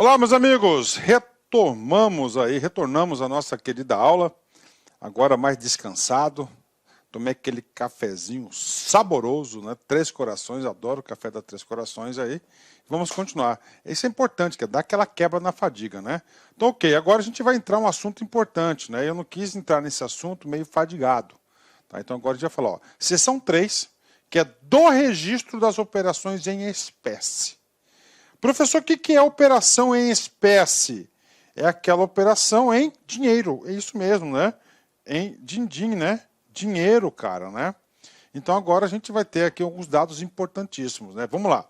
Olá, meus amigos, retornamos à nossa querida aula, agora mais descansado, tomei aquele cafezinho saboroso, né? Três Corações, adoro o café da Três Corações aí, vamos continuar. Isso é importante, que é dar aquela quebra na fadiga, né? Então, ok, agora a gente vai entrar em um assunto importante, né? Eu não quis entrar nesse assunto meio fadigado, tá? Então agora a gente vai falar, ó, seção 3, que é do registro das operações em espécie. Professor, o que é operação em espécie? É aquela operação em dinheiro, é isso mesmo, né? Em din-din, né? Dinheiro, cara, né? Então agora a gente vai ter aqui alguns dados importantíssimos, né? Vamos lá.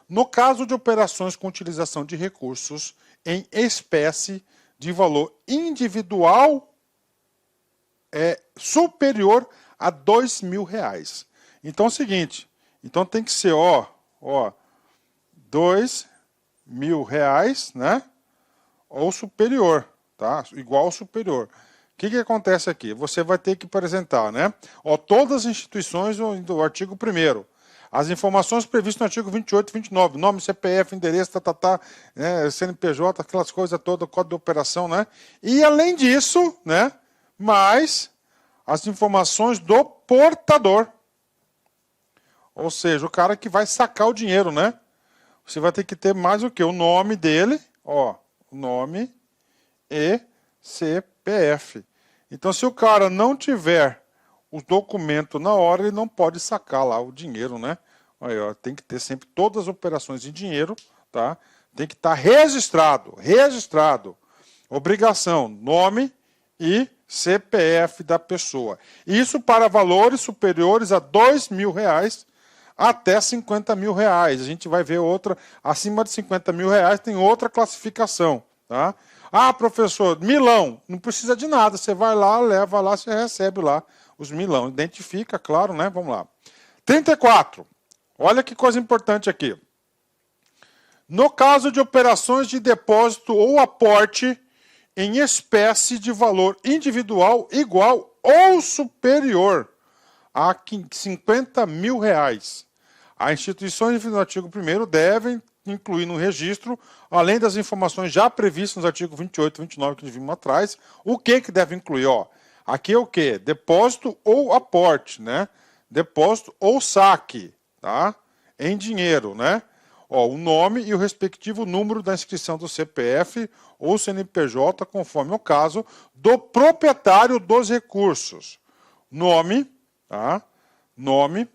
No caso de operações com utilização de recursos em espécie de valor individual superior a R$2.000. Então é o seguinte, então tem que ser, ó, R$2.000, né? Ou superior, tá? Igual ou superior. O que acontece aqui? Você vai ter que apresentar, né? Ó, todas as instituições do artigo 1º. As informações previstas no artigo 28 e 29. Nome, CPF, endereço, né, CNPJ, aquelas coisas todas, código de operação, né? E além disso, né? Mais as informações do portador. Ou seja, o cara que vai sacar o dinheiro, né? Você vai ter que ter mais o quê? O nome dele, ó, nome e CPF. Então, se o cara não tiver o documento na hora, ele não pode sacar lá o dinheiro, né? Aí, ó, tem que ter sempre todas as operações em dinheiro, tá? Tem que estar registrado. Obrigação, nome e CPF da pessoa. Isso para valores superiores a R$2.000 até R$50.000. A gente vai ver outra, acima de R$50.000 tem outra classificação, tá? Ah, professor, milão, não precisa de nada, você vai lá, leva lá, você recebe lá os milão. Identifica, claro, né? Vamos lá. 34. Olha que coisa importante aqui. No caso de operações de depósito ou aporte em espécie de valor individual igual ou superior a R$50.000, as instituições do artigo 1º devem incluir no registro, além das informações já previstas nos artigos 28 e 29 que vimos atrás, o que deve incluir? Ó, aqui é o que? Depósito ou aporte, né? Depósito ou saque, tá? Em dinheiro, né? Ó, o nome e o respectivo número da inscrição do CPF ou CNPJ, conforme o caso, do proprietário dos recursos. Nome, tá? Nome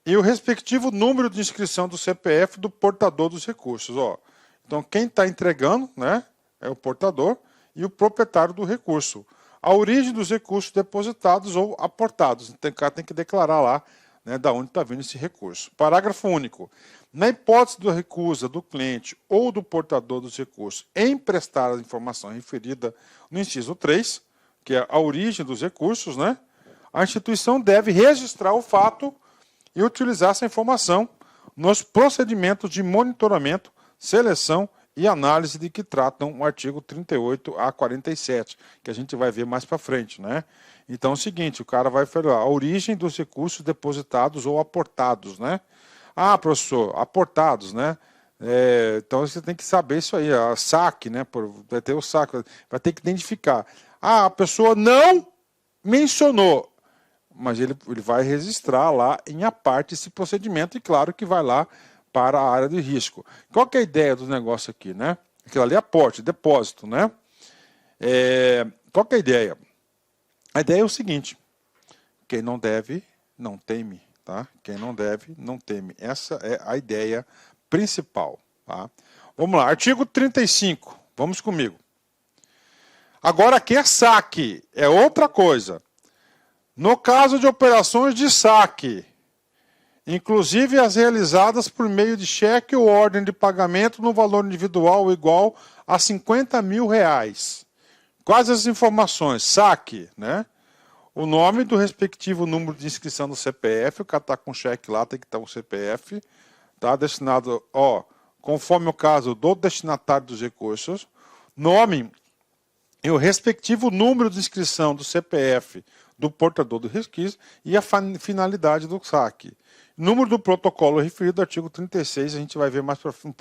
e o respectivo número de inscrição do CPF do portador dos recursos. Ó. Então, quem está entregando, né, é o portador e o proprietário do recurso. A origem dos recursos depositados ou aportados. O cara tem que declarar lá, né, da onde está vindo esse recurso. Parágrafo único. Na hipótese da recusa do cliente ou do portador dos recursos em prestar a informação referida no inciso 3, que é a origem dos recursos, né, a instituição deve registrar o fato e utilizar essa informação nos procedimentos de monitoramento, seleção e análise de que tratam o artigo 38 a 47, que a gente vai ver mais para frente, né? Então é o seguinte, o cara vai falar a origem dos recursos depositados ou aportados, né? Ah, professor, aportados, né? Então você tem que saber isso aí, a saque, né? Vai ter o saque, vai ter que identificar. Ah, a pessoa não mencionou, mas ele vai registrar lá em a parte esse procedimento e claro que vai lá para a área de risco. Qual que é a ideia do negócio aqui, né? Aquilo ali é aporte, depósito, né? Qual que é a ideia? A ideia é o seguinte, quem não deve, não teme, tá? Quem não deve, não teme. Essa é a ideia principal, tá? Vamos lá, artigo 35, vamos comigo. Agora aqui é saque, é outra coisa. No caso de operações de saque, inclusive as realizadas por meio de cheque ou ordem de pagamento no valor individual igual a R$50.000. Quais as informações? Saque, né? O nome do respectivo número de inscrição do CPF, o cara está com cheque lá, tem que estar o CPF, tá? Destinado, ó, conforme o caso do destinatário dos recursos, nome e o respectivo número de inscrição do CPF do portador do resquício e a finalidade do saque. Número do protocolo referido ao artigo 36, a gente vai ver mais para um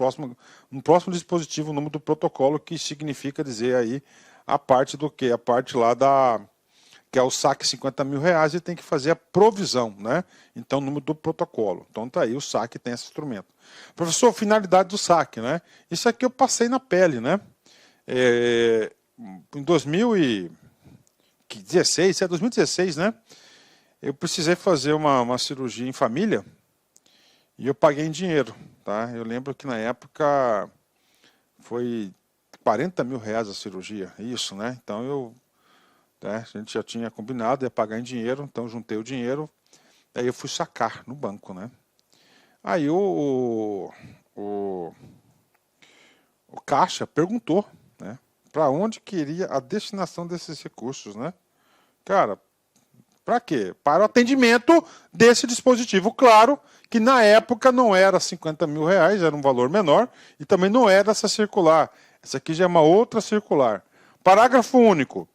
próximo dispositivo, o número do protocolo, que significa dizer aí a parte do quê? A parte lá que é o saque R$50 mil e tem que fazer a provisão, né? Então, o número do protocolo. Então, tá aí, o saque tem esse instrumento. Professor, finalidade do saque, né? Isso aqui eu passei na pele, né? Em 2016, né? Eu precisei fazer uma cirurgia em família e eu paguei em dinheiro, tá? Eu lembro que na época foi R$40 mil a cirurgia, isso, né? Então a gente já tinha combinado, ia pagar em dinheiro, então juntei o dinheiro, aí eu fui sacar no banco, né? Aí o caixa perguntou, né? Para onde queria a destinação desses recursos, né? Cara, para quê? Para o atendimento desse dispositivo. Claro que na época não era R$50 mil, era um valor menor, e também não era essa circular. Essa aqui já é uma outra circular. Parágrafo único.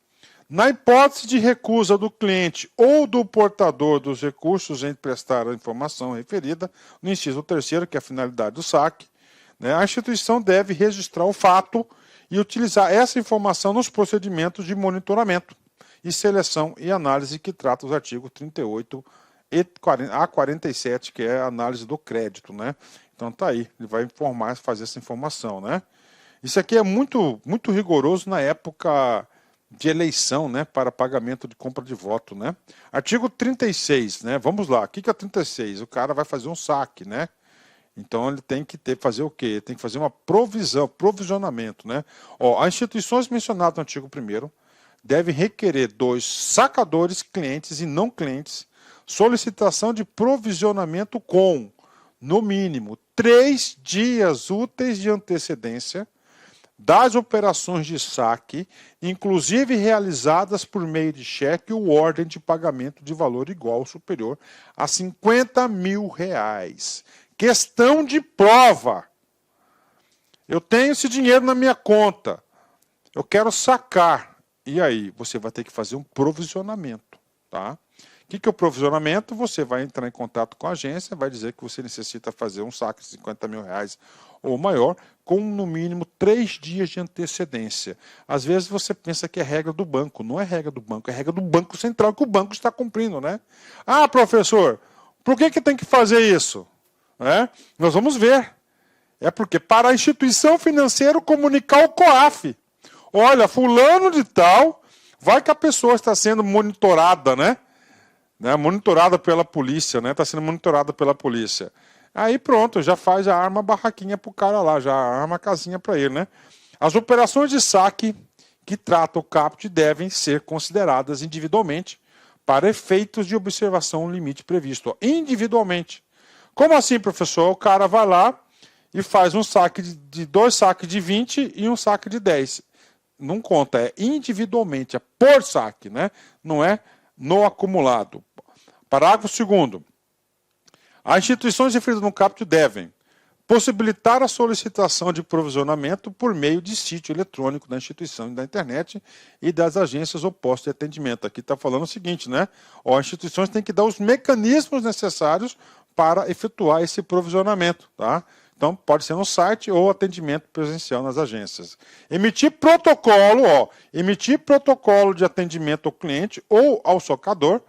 Na hipótese de recusa do cliente ou do portador dos recursos em prestar a informação referida, no inciso 3º, que é a finalidade do saque, né, a instituição deve registrar o fato e utilizar essa informação nos procedimentos de monitoramento e seleção e análise que trata os artigos 38 e a 47, que é a análise do crédito, né? Então tá aí, ele vai informar, fazer essa informação, né? Isso aqui é muito rigoroso na época de eleição, né, para pagamento de compra de voto, né? Artigo 36, né? Vamos lá. O que é 36? O cara vai fazer um saque, né? Então ele tem que fazer o quê? Tem que fazer uma provisionamento, né? Ó, as instituições mencionadas no artigo 1º devem requerer dos sacadores, clientes e não clientes, solicitação de provisionamento com, no mínimo, 3 dias úteis de antecedência das operações de saque, inclusive realizadas por meio de cheque ou ordem de pagamento de valor igual ou superior a R$50 mil. Questão de prova. Eu tenho esse dinheiro na minha conta. Eu quero sacar. E aí, você vai ter que fazer um provisionamento, tá? O que é o provisionamento? Você vai entrar em contato com a agência, vai dizer que você necessita fazer um saque de R$50 mil ou maior, com no mínimo 3 dias de antecedência. Às vezes você pensa que é regra do banco. Não é regra do banco, é regra do Banco Central que o banco está cumprindo, né? Ah, professor, por que tem que fazer isso? Nós vamos ver. É porque para a instituição financeira comunicar o COAF. Olha, fulano de tal, vai que a pessoa está sendo monitorada, né? Monitorada pela polícia, né? Está sendo monitorada pela polícia. Aí pronto, já arma a barraquinha para o cara lá, já arma a casinha para ele, né? As operações de saque que tratam o CAPT devem ser consideradas individualmente para efeitos de observação limite previsto. Individualmente. Como assim, professor? O cara vai lá e faz um saque de 2 saques de 20 e um saque de 10. Não conta, é individualmente, é por saque, né? Não é no acumulado. Parágrafo 2º. As instituições referidas no caput devem possibilitar a solicitação de provisionamento por meio de sítio eletrônico da instituição e da internet e das agências ou postos de atendimento. Aqui está falando o seguinte, né? As instituições têm que dar os mecanismos necessários para efetuar esse provisionamento, tá? Então, pode ser no site ou atendimento presencial nas agências. Emitir protocolo de atendimento ao cliente ou ao socador,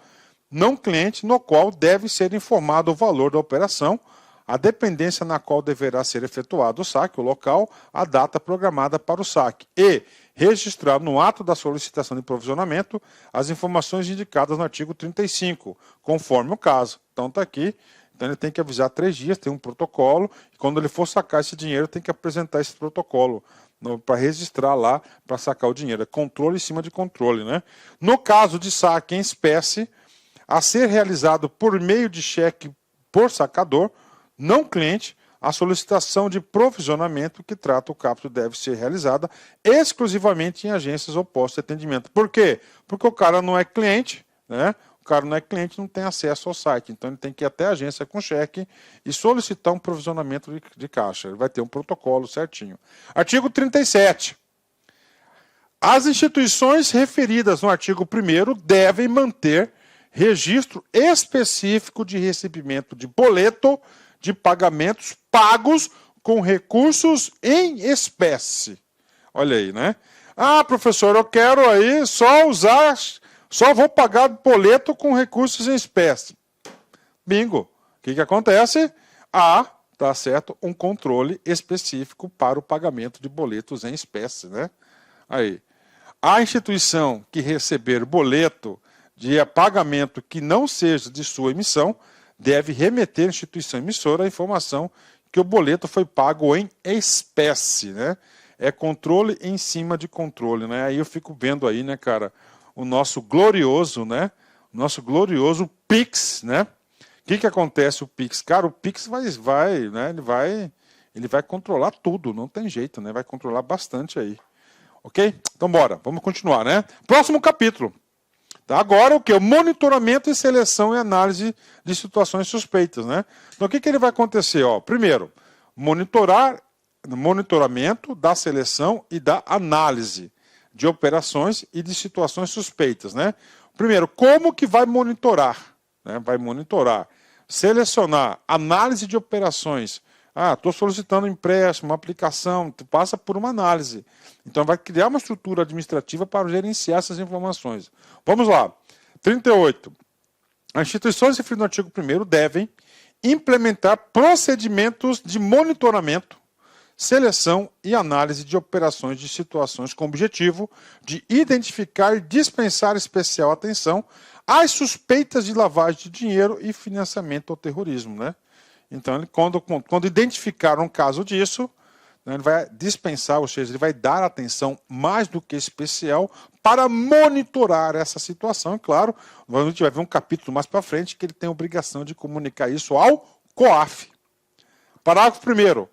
não cliente, no qual deve ser informado o valor da operação, a dependência na qual deverá ser efetuado o saque, o local, a data programada para o saque. E registrar no ato da solicitação de provisionamento as informações indicadas no artigo 35, conforme o caso. Então, está aqui. Então ele tem que avisar 3 dias, tem um protocolo, e quando ele for sacar esse dinheiro, tem que apresentar esse protocolo para registrar lá, para sacar o dinheiro. É controle em cima de controle, né? No caso de saque em espécie, a ser realizado por meio de cheque por sacador, não cliente, a solicitação de provisionamento que trata o caput deve ser realizada exclusivamente em agências ou postos de atendimento. Por quê? Porque o cara não é cliente, né? O cara não é cliente, não tem acesso ao site. Então, ele tem que ir até a agência com cheque e solicitar um provisionamento de caixa. Ele vai ter um protocolo certinho. Artigo 37. As instituições referidas no artigo 1º devem manter registro específico de recebimento de boleto de pagamentos pagos com recursos em espécie. Olha aí, né? Ah, professor, eu quero aí só vou pagar boleto com recursos em espécie. Bingo. O que acontece? Tá certo, um controle específico para o pagamento de boletos em espécie, né? Aí. A instituição que receber boleto de pagamento que não seja de sua emissão deve remeter à instituição emissora a informação que o boleto foi pago em espécie, né? É controle em cima de controle, né? Aí eu fico vendo aí, né, cara, o nosso glorioso, né? Nosso glorioso Pix, né? O que acontece o Pix? Cara, o Pix né? Ele vai controlar tudo, não tem jeito, né? Vai controlar bastante aí. Ok? Então bora, vamos continuar, né? Próximo capítulo. Tá? Agora o que? O monitoramento e seleção e análise de situações suspeitas, né? Então o que ele vai acontecer? Ó, primeiro, monitoramento da seleção e da análise de operações e de situações suspeitas, né? Primeiro, como que vai monitorar? Né? Vai monitorar, selecionar, análise de operações. Estou solicitando um empréstimo, uma aplicação, passa por uma análise. Então vai criar uma estrutura administrativa para gerenciar essas informações. Vamos lá. 38. As instituições referidas no artigo 1º devem implementar procedimentos de monitoramento, seleção e análise de operações de situações com o objetivo de identificar e dispensar especial atenção às suspeitas de lavagem de dinheiro e financiamento ao terrorismo, né? Então, quando identificar um caso disso, né, ele vai dispensar, ou seja, ele vai dar atenção mais do que especial para monitorar essa situação. E, claro, a gente vai ver um capítulo mais para frente que ele tem a obrigação de comunicar isso ao COAF. Parágrafo 1º.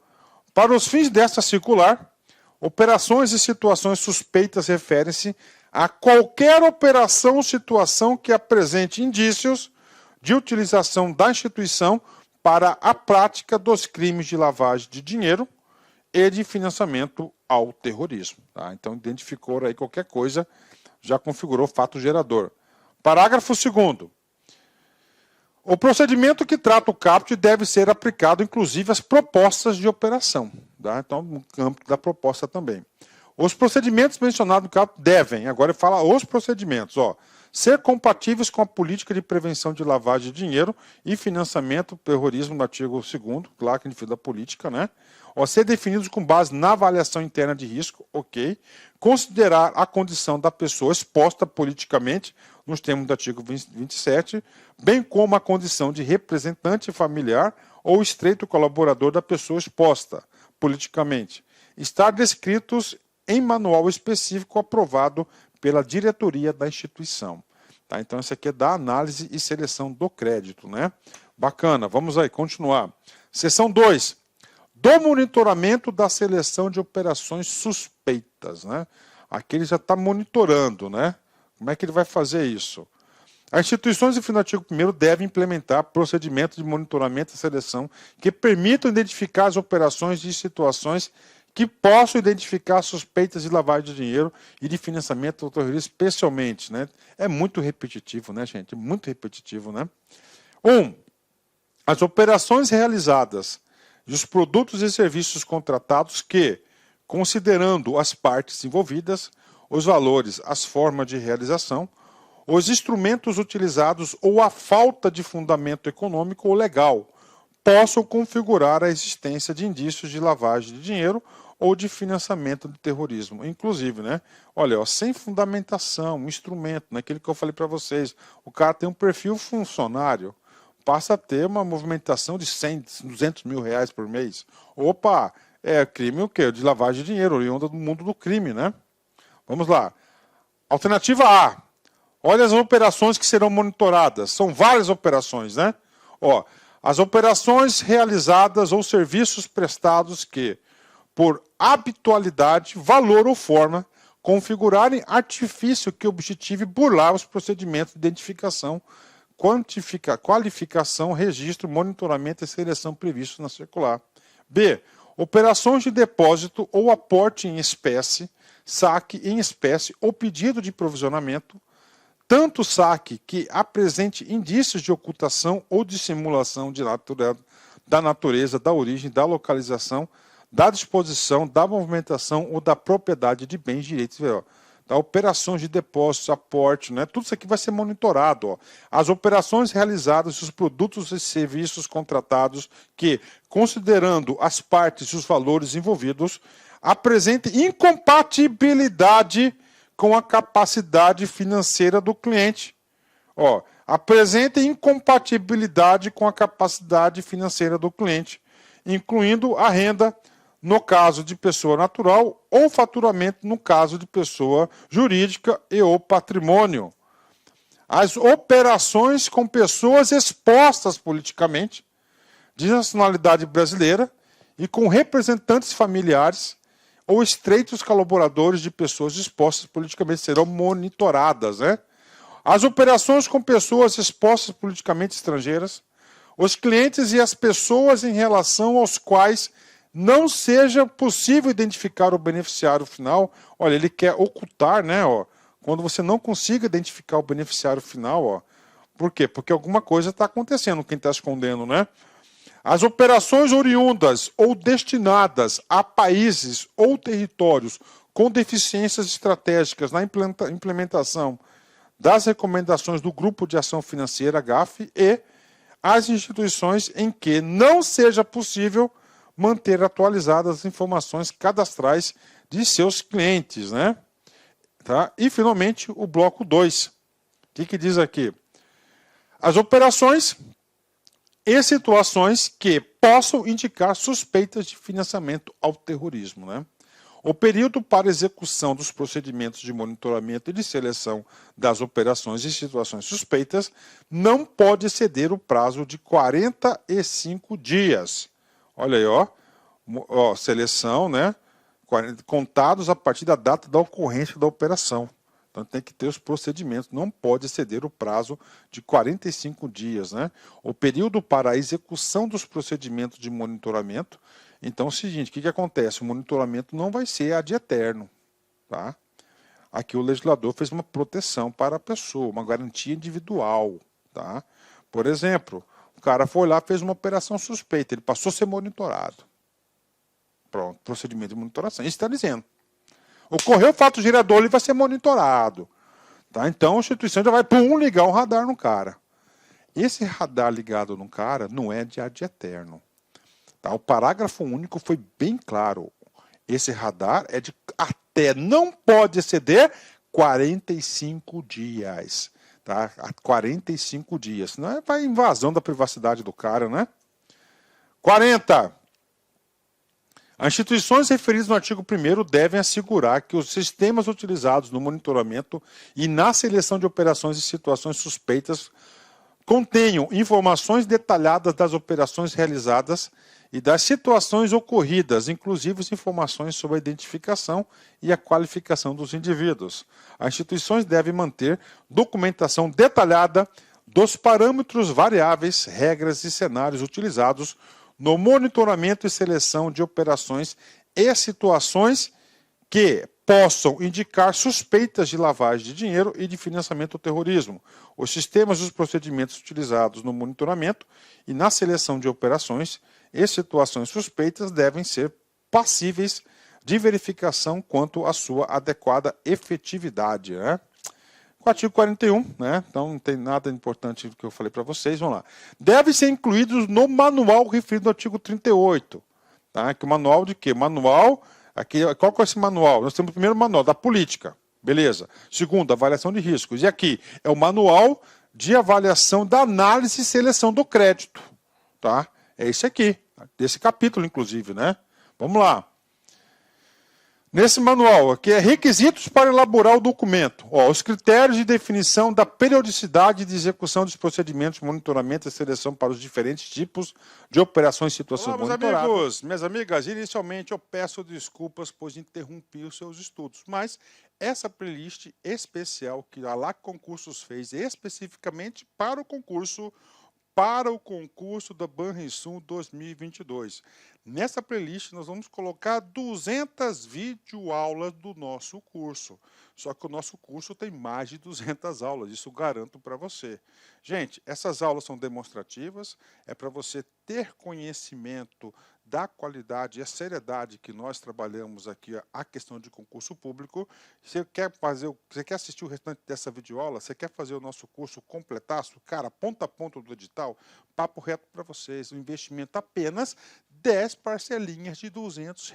Para os fins desta circular, operações e situações suspeitas referem-se a qualquer operação ou situação que apresente indícios de utilização da instituição para a prática dos crimes de lavagem de dinheiro e de financiamento ao terrorismo. Tá? Então, identificou aí qualquer coisa, já configurou fato gerador. Parágrafo 2º. O procedimento que trata o caput deve ser aplicado, inclusive, às propostas de operação. Tá? Então, no campo da proposta também. Os procedimentos mencionados no caput devem, agora fala os procedimentos, ser compatíveis com a política de prevenção de lavagem de dinheiro e financiamento do terrorismo no artigo 2º, claro que a gente fez da política, né? Ser definidos com base na avaliação interna de risco, ok. Considerar a condição da pessoa exposta politicamente, nos termos do artigo 27, bem como a condição de representante familiar ou estreito colaborador da pessoa exposta politicamente. Estar descritos em manual específico aprovado pela diretoria da instituição. Tá? Então, isso aqui é da análise e seleção do crédito, né? Bacana, vamos aí, continuar. Seção 2. Do monitoramento da seleção de operações suspeitas, né? Aqui ele já está monitorando, né? Como é que ele vai fazer isso? As instituições referidas no artigo 1º devem implementar procedimentos de monitoramento e seleção que permitam identificar as operações e situações que possam identificar suspeitas de lavagem de dinheiro e de financiamento ao terrorismo, especialmente, né? É muito repetitivo, né, gente? Muito repetitivo, né? 1. As operações realizadas e os produtos e serviços contratados que, considerando as partes envolvidas, os valores, as formas de realização, os instrumentos utilizados ou a falta de fundamento econômico ou legal, possam configurar a existência de indícios de lavagem de dinheiro ou de financiamento de terrorismo. Inclusive, né? Olha, sem fundamentação, um instrumento, naquilo que eu falei para vocês, o cara tem um perfil funcionário, passa a ter uma movimentação de 100, 200 mil reais por mês. Opa, é crime o quê? De lavagem de dinheiro, oriunda do mundo do crime, né? Vamos lá. Alternativa A. Olha as operações que serão monitoradas. São várias operações, né? As operações realizadas ou serviços prestados que, por habitualidade, valor ou forma, configurarem artifício que objetive burlar os procedimentos de identificação, qualificação, registro, monitoramento e seleção previstos na circular. B. Operações de depósito ou aporte em espécie, saque em espécie ou pedido de provisionamento, tanto saque que apresente indícios de ocultação ou dissimulação da natureza, da origem, da localização, da disposição, da movimentação ou da propriedade de bens, direitos, da operações de depósitos, aporte, né? Tudo isso aqui vai ser monitorado. Ó. As operações realizadas, os produtos e serviços contratados que, considerando as partes e os valores envolvidos, apresentem incompatibilidade com a capacidade financeira do cliente. Ó, apresentem incompatibilidade com a capacidade financeira do cliente, incluindo a renda, no caso de pessoa natural, ou faturamento no caso de pessoa jurídica e ou patrimônio. As operações com pessoas expostas politicamente, de nacionalidade brasileira, e com representantes familiares ou estreitos colaboradores de pessoas expostas politicamente serão monitoradas, né? As operações com pessoas expostas politicamente estrangeiras, os clientes e as pessoas em relação aos quais não seja possível identificar o beneficiário final. Olha, ele quer ocultar, né? Ó, quando você não consiga identificar o beneficiário final, ó, por quê? Porque alguma coisa está acontecendo, quem está escondendo, né? As operações oriundas ou destinadas a países ou territórios com deficiências estratégicas na implementação das recomendações do Grupo de Ação Financeira, GAF, e as instituições em que não seja possível manter atualizadas as informações cadastrais de seus clientes, né? Tá? E, finalmente, o bloco 2. O que diz aqui? As operações e situações que possam indicar suspeitas de financiamento ao terrorismo, né? O período para execução dos procedimentos de monitoramento e de seleção das operações e situações suspeitas não pode exceder o prazo de 45 dias. Olha aí, ó, seleção, né? Contados a partir da data da ocorrência da operação. Então tem que ter os procedimentos, não pode exceder o prazo de 45 dias, né? O período para a execução dos procedimentos de monitoramento. Então é o seguinte, o que acontece? O monitoramento não vai ser ad eterno, tá? Aqui o legislador fez uma proteção para a pessoa, uma garantia individual, tá? Por exemplo, o cara foi lá, fez uma operação suspeita, ele passou a ser monitorado. Pronto, procedimento de monitoração. Isso está dizendo. Ocorreu o fato gerador, ele vai ser monitorado. Tá? Então a instituição já vai ligar um radar no cara. Esse radar ligado no cara não é de ad eterno. Tá? O parágrafo único foi bem claro. Esse radar é de até, não pode exceder 45 dias. Tá? 45 dias. Senão vai invasão da privacidade do cara, né? 40. As instituições referidas no artigo 1º devem assegurar que os sistemas utilizados no monitoramento e na seleção de operações e situações suspeitas contenham informações detalhadas das operações realizadas e das situações ocorridas, inclusive informações sobre a identificação e a qualificação dos indivíduos. As instituições devem manter documentação detalhada dos parâmetros variáveis, regras e cenários utilizados no monitoramento e seleção de operações e situações que possam indicar suspeitas de lavagem de dinheiro e de financiamento ao terrorismo. Os sistemas e os procedimentos utilizados no monitoramento e na seleção de operações e situações suspeitas devem ser passíveis de verificação quanto à sua adequada efetividade, né? O artigo 41, né? Então não tem nada importante do que eu falei para vocês, vamos lá. Deve ser incluídos no manual referido no artigo 38. Tá? Que o manual de quê? Manual, aqui, qual que é esse manual? Nós temos o primeiro manual da política, beleza. Segundo, avaliação de riscos. E aqui é o manual de avaliação da análise e seleção do crédito. Tá? É esse aqui, desse capítulo, inclusive, né? Vamos lá. Nesse manual, aqui é requisitos para elaborar o documento. Ó, os critérios de definição da periodicidade de execução dos procedimentos de monitoramento e seleção para os diferentes tipos de operações e situações monitoradas. Meus amigos, minhas amigas, inicialmente eu peço desculpas pois interrompi os seus estudos, mas essa playlist especial que a LAC Concursos fez especificamente para o concurso para o concurso da Banrisul 2022. Nessa playlist nós vamos colocar 200 videoaulas do nosso curso. Só que o nosso curso tem mais de 200 aulas, isso garanto para você. Gente, essas aulas são demonstrativas, é para você ter conhecimento da qualidade e a seriedade que nós trabalhamos aqui a questão de concurso público. Você quer assistir o restante dessa videoaula? Você quer fazer o nosso curso completaço? Cara, ponta a ponta do edital, papo reto para vocês, um investimento apenas 10 parcelinhas de R$ 200,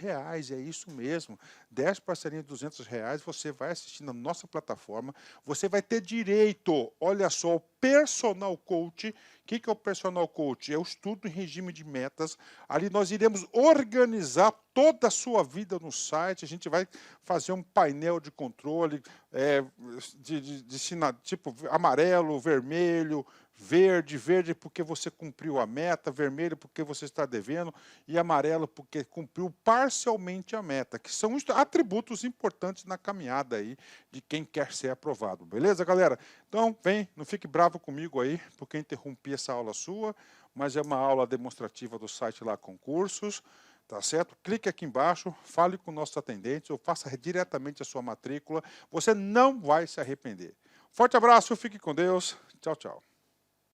é isso mesmo, 10 parcelinhas de R$ 200, você vai assistir na nossa plataforma, você vai ter direito, olha só, ao personal coach. O que é o personal coach? É o estudo em regime de metas, ali nós iremos organizar toda a sua vida no site, a gente vai fazer um painel de controle, tipo amarelo, vermelho, verde porque você cumpriu a meta, vermelho porque você está devendo e amarelo porque cumpriu parcialmente a meta, que são atributos importantes na caminhada aí de quem quer ser aprovado, beleza, galera? Então, vem, não fique bravo comigo aí, porque interrompi essa aula sua, mas é uma aula demonstrativa do site lá Concursos, tá certo? Clique aqui embaixo, fale com nossos atendentes ou faça diretamente a sua matrícula, você não vai se arrepender. Forte abraço, fique com Deus, tchau, tchau.